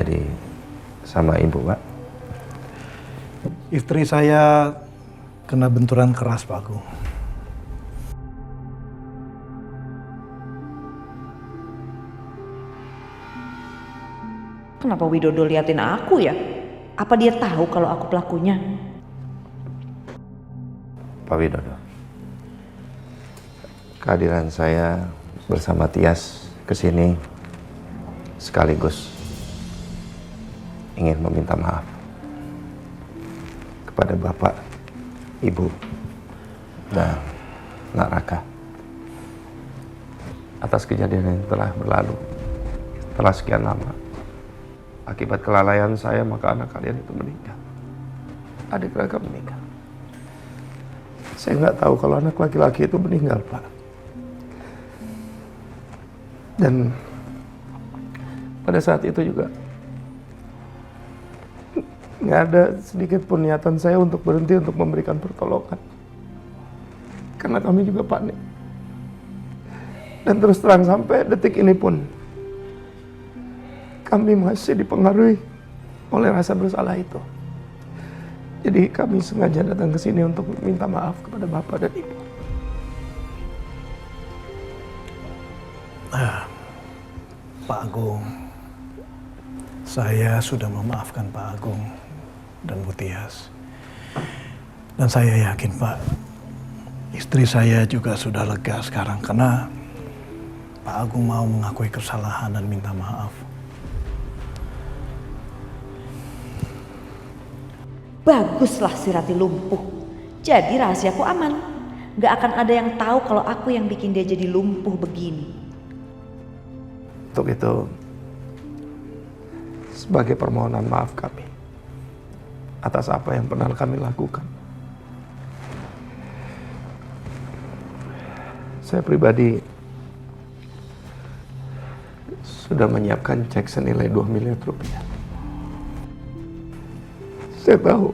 terjadi sama ibu, Pak? Istri saya kena benturan keras, Pak Agung. Kenapa Widodo liatin aku ya? Apa dia tahu kalau aku pelakunya? Pak Widodo, kehadiran saya bersama Tias ke sini sekaligus ingin meminta maaf kepada Bapak, Ibu, dan Nak Raka atas kejadian yang telah berlalu setelah sekian lama. Akibat kelalaian saya, maka anak kalian itu meninggal. Adik Raka meninggal. Saya nggak tahu kalau anak laki-laki itu meninggal, Pak. Dan pada saat itu juga nggak ada sedikit pun niatan saya untuk berhenti untuk memberikan pertolongan. Karena kami juga panik. Dan terus terang sampai detik ini pun kami masih dipengaruhi oleh rasa bersalah itu. Jadi kami sengaja datang ke sini untuk minta maaf kepada Bapak dan Ibu. Pak Agung, saya sudah memaafkan Pak Agung dan Bu Tias. Dan saya yakin, Pak, istri saya juga sudah lega sekarang karena Pak Agung mau mengakui kesalahan dan minta maaf. Baguslah si Rati lumpuh. Jadi rahasiaku aman. Gak akan ada yang tahu kalau aku yang bikin dia jadi lumpuh begini. Untuk itu, sebagai permohonan maaf kami atas apa yang pernah kami lakukan, saya pribadi sudah menyiapkan cek senilai 2 miliar rupiah. Saya tahu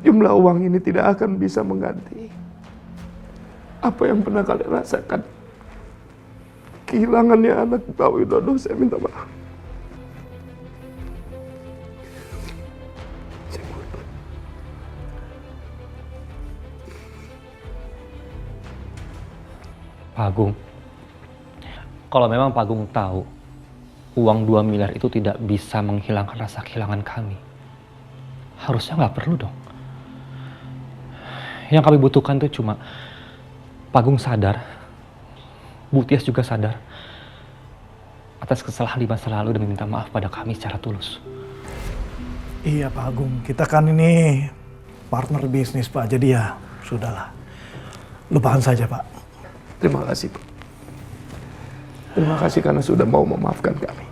jumlah uang ini tidak akan bisa mengganti apa yang pernah kalian rasakan. Kehilangannya anak Pak Widodo, saya minta maaf. Pak Agung, kalau memang Pak Agung tahu uang 2 miliar itu tidak bisa menghilangkan rasa kehilangan kami, harusnya nggak perlu dong. Yang kami butuhkan itu cuma Pak Agung sadar, Bu Tias juga sadar atas kesalahan di masa lalu dan meminta maaf pada kami secara tulus. Iya Pak Agung, kita kan ini partner bisnis Pak, jadi ya sudahlah. Lupakan saja Pak. Terima kasih, Pak. Terima kasih karena sudah mau memaafkan kami.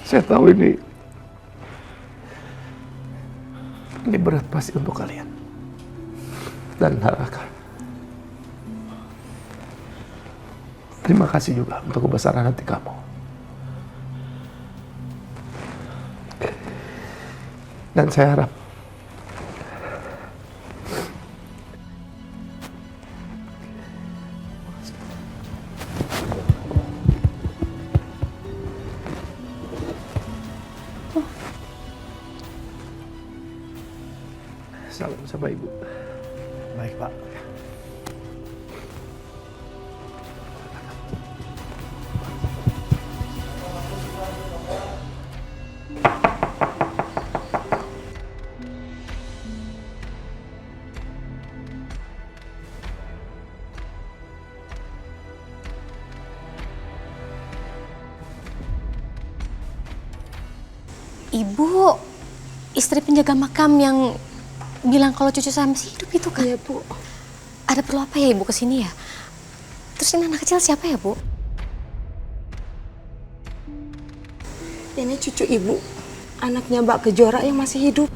Saya tahu ini berat pasti untuk kalian. Dan Raka. Terima kasih juga untuk kebesaran hati kamu. Dan saya harap salam sama Ibu. Baik Pak. Ibu, istri penjaga makam yang bilang kalau cucu saya masih hidup itu kan? Iya, Bu. Ada perlu apa ya Ibu kesini ya? Terus ini anak kecil siapa ya, Bu? Ini cucu Ibu, anaknya Mbak Kejora yang masih hidup.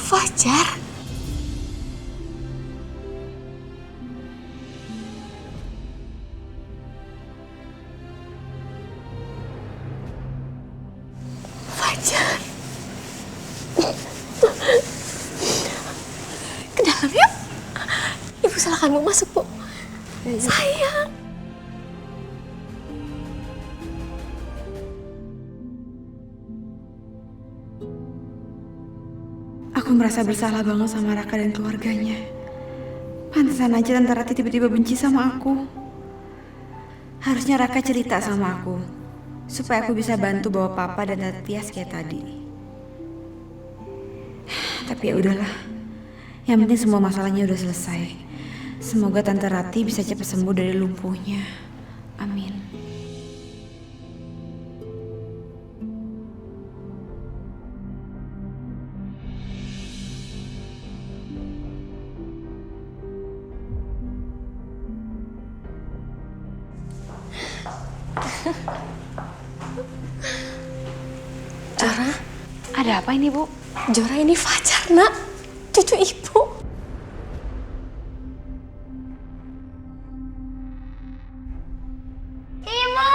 Fajar? Sayang. Aku merasa bersalah banget sama Raka dan keluarganya. Pantesan aja Tante Rati tiba-tiba benci sama aku. Harusnya Raka cerita sama aku, supaya aku bisa bantu bawa Papa dan Tante Tias kayak tadi. Tapi ya udahlah. Yang penting semua masalahnya udah selesai. Semoga Tante Rati bisa cepat sembuh dari lumpuhnya. Amin. Jora, Ada apa ini, Bu? Jora ini Fajar, Nak. Cucu ibu. Ibu!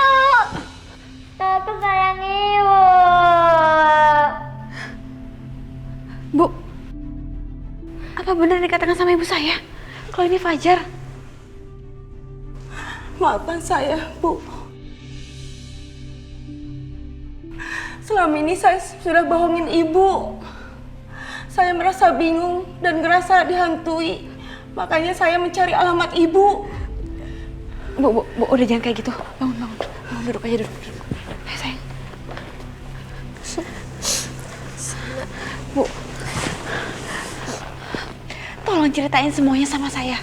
Aku sayang ibu. Bu, apa benar dikatakan sama ibu saya? Kalau ini Fajar? Maafkan saya, Bu. Selama ini saya sudah bohongin ibu. Saya merasa bingung dan ngerasa dihantui. Makanya saya mencari alamat ibu. Bu, udah jangan kayak gitu. Bangun. Bangun, duduk aja, duduk. Ayo, sayang. Bu, tolong ceritain semuanya sama saya.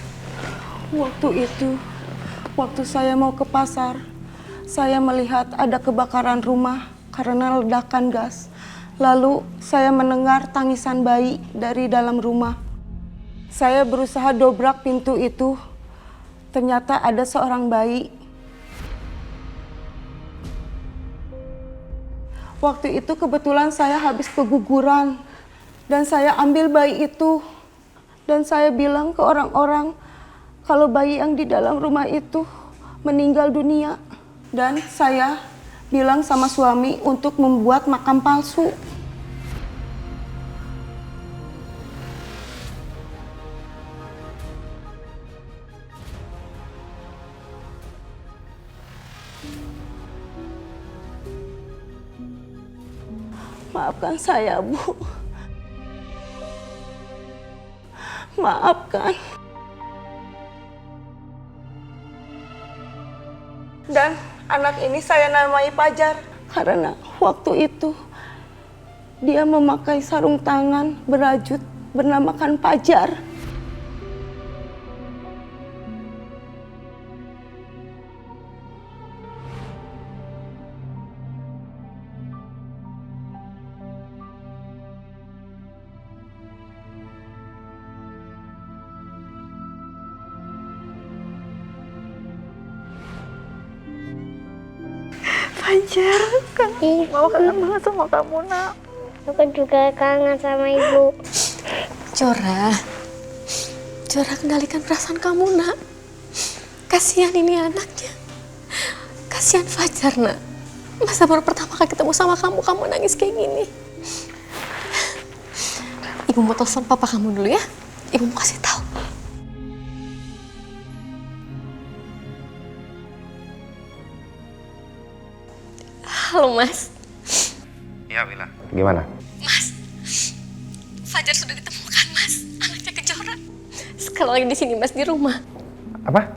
Waktu itu, waktu saya mau ke pasar, saya melihat ada kebakaran rumah karena ledakan gas. Lalu saya mendengar tangisan bayi dari dalam rumah. Saya berusaha dobrak pintu itu. Ternyata ada seorang bayi. Waktu itu kebetulan saya habis keguguran. Dan saya ambil bayi itu. Dan saya bilang ke orang-orang kalau bayi yang di dalam rumah itu meninggal dunia. Dan saya bilang sama suami untuk membuat makam palsu. Maafkan saya, Bu. Maafkan. Dan anak ini saya namai Fajar karena waktu itu dia memakai sarung tangan berajut bernamakan Fajar. Fajar, kan Mama kangen banget sama kamu, Nak. Aku juga kangen sama ibu. Jora, kendalikan perasaan kamu, Nak. Kasihan ini anaknya. Kasihan Fajar, Nak. Masa baru pertama kali ketemu sama kamu nangis kayak gini. Ibu mau telepon papa kamu dulu ya. Ibu mau kasih tahu. Halo, Mas. Ya, Wila. Gimana? Mas, Fajar sudah ditemukan, Mas. Anaknya Kejora. Sekarang lagi di sini, Mas, di rumah. Apa?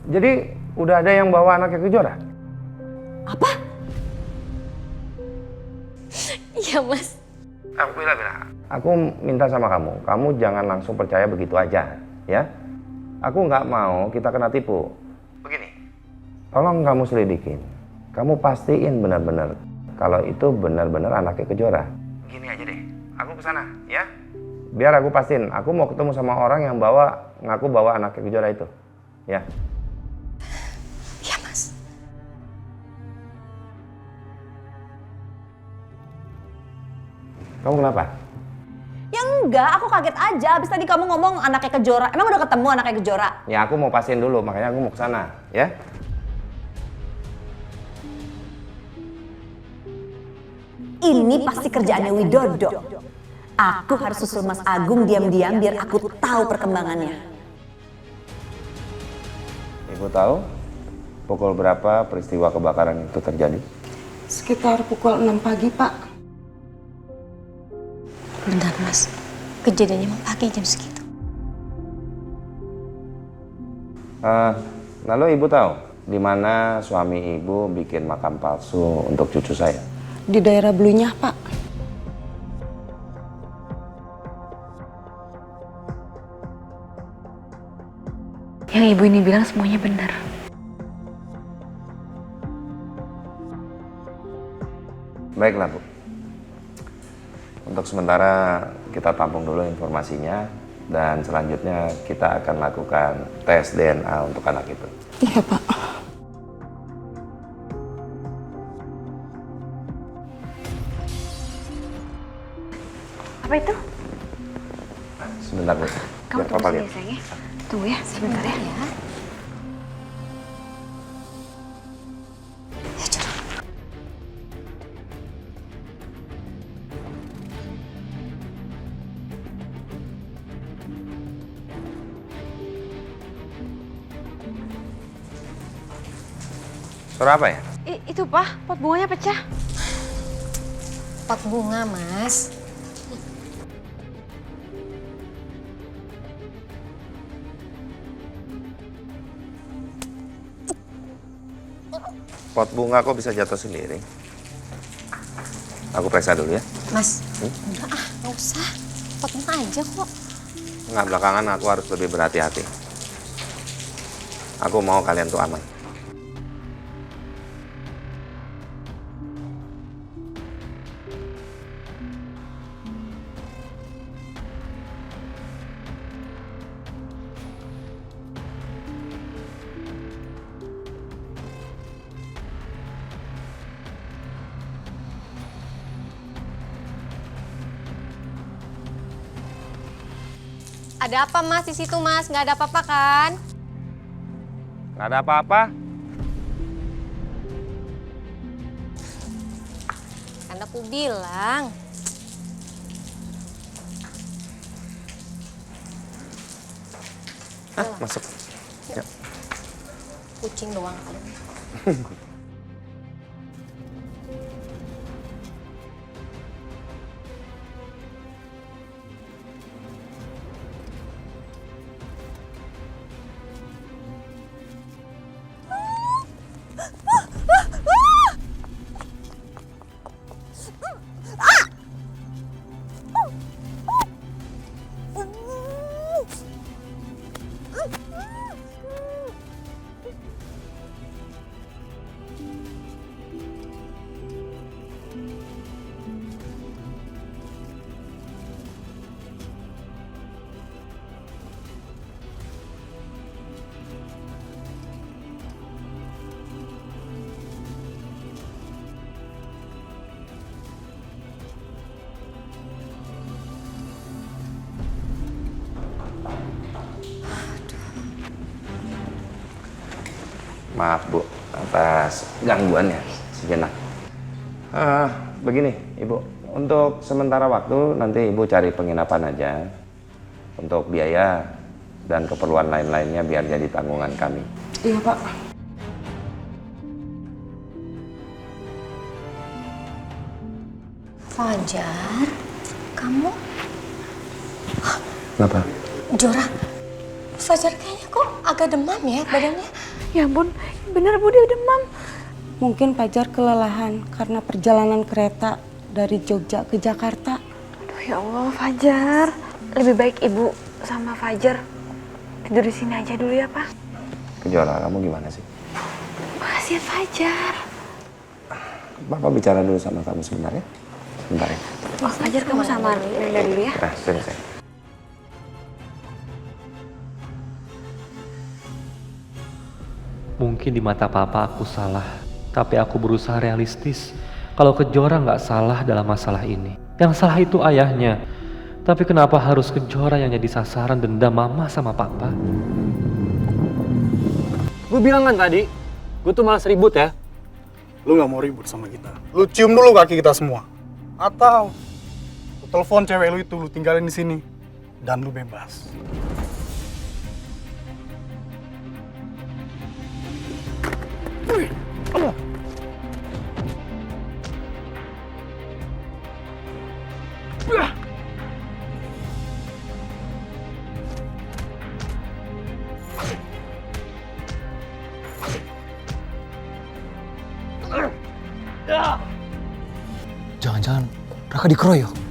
Jadi udah ada yang bawa anaknya ke Jora? Apa? Iya, Mas. Wila. Aku minta sama kamu jangan langsung percaya begitu aja, ya. Aku nggak mau kita kena tipu. Begini, tolong kamu selidikin. Kamu pastiin benar-benar kalau itu benar-benar anaknya Kejora. Gini aja deh, aku kesana, ya. Biar aku pastiin, aku mau ketemu sama orang yang ngaku bawa anaknya Kejora itu, ya. Iya, Mas. Kamu kenapa? Ya enggak, aku kaget aja. Abis tadi kamu ngomong anaknya Kejora. Emang udah ketemu anaknya Kejora? Ya aku mau pastiin dulu, makanya aku mau kesana, ya. Ini pasti kerjaannya Widodo. Aku harus susul Mas Agung diam-diam biar aku tahu perkembangannya. Ibu tahu pukul berapa peristiwa kebakaran itu terjadi? Sekitar pukul 6 pagi, Pak. Benar, Mas. Kejadiannya emang pagi jam segitu. Lalu ibu tahu di mana suami ibu bikin makam palsu untuk cucu saya? Di daerah Blunyah, Pak. Yang ibu ini bilang semuanya benar. Baiklah, Bu. Untuk sementara kita tampung dulu informasinya dan selanjutnya kita akan lakukan tes DNA untuk anak itu. Iya, Pak. Apa itu? Sebentar, Bu. Kamu Biar tunggu Papa sini lihat. ya, sayang ya. Tunggu ya, sebentar ya. Ya, Jor. Suara apa ya? Itu Pak, pot bunganya pecah. Pot bunga, Mas. Pot bunga kok bisa jatuh sendiri? Aku periksa dulu ya. Mas, enggak ah, nggak usah. Pot bunga aja kok. Nggak, belakangan aku harus lebih berhati-hati. Aku mau kalian tuh aman. Ada apa, Mas, di situ, Mas? Nggak ada apa-apa kan? Nggak ada apa-apa. Kan aku bilang. Hah, masuk. Ya. Kucing doang kan. Maaf, Bu, atas gangguannya sejenak. Begini, Ibu. Untuk sementara waktu, nanti Ibu cari penginapan aja. Untuk biaya dan keperluan lain-lainnya biar jadi tanggungan kami. Iya, Pak. Fajar, kamu? Kenapa? Jora, Fajar kayaknya kok agak demam ya badannya. Ya ampun, bener Bu, dia demam. Mungkin Fajar kelelahan karena perjalanan kereta dari Jogja ke Jakarta. Aduh ya Allah, Fajar. Lebih baik Ibu sama Fajar tidur di sini aja dulu ya, Pak. Kejora, kamu gimana sih? Makasih ya, Fajar. Bapak bicara dulu sama kamu sebentar ya. Sebentar ya. Oh, Fajar kamu sama Linda dulu ya. Nah, sini saya. Mungkin di mata papa aku salah, tapi aku berusaha realistis. Kalau Kejora nggak salah dalam masalah ini. Yang salah itu ayahnya. Tapi kenapa harus Kejora yang jadi sasaran dendam mama sama papa? Gue bilang kan tadi, gue tuh malas ribut ya. Lu gak mau ribut sama kita. Lu cium dulu kaki kita semua. Atau lu telepon cewek lu itu, lu tinggalin di sini. Dan lu bebas. Raka dikeroyok.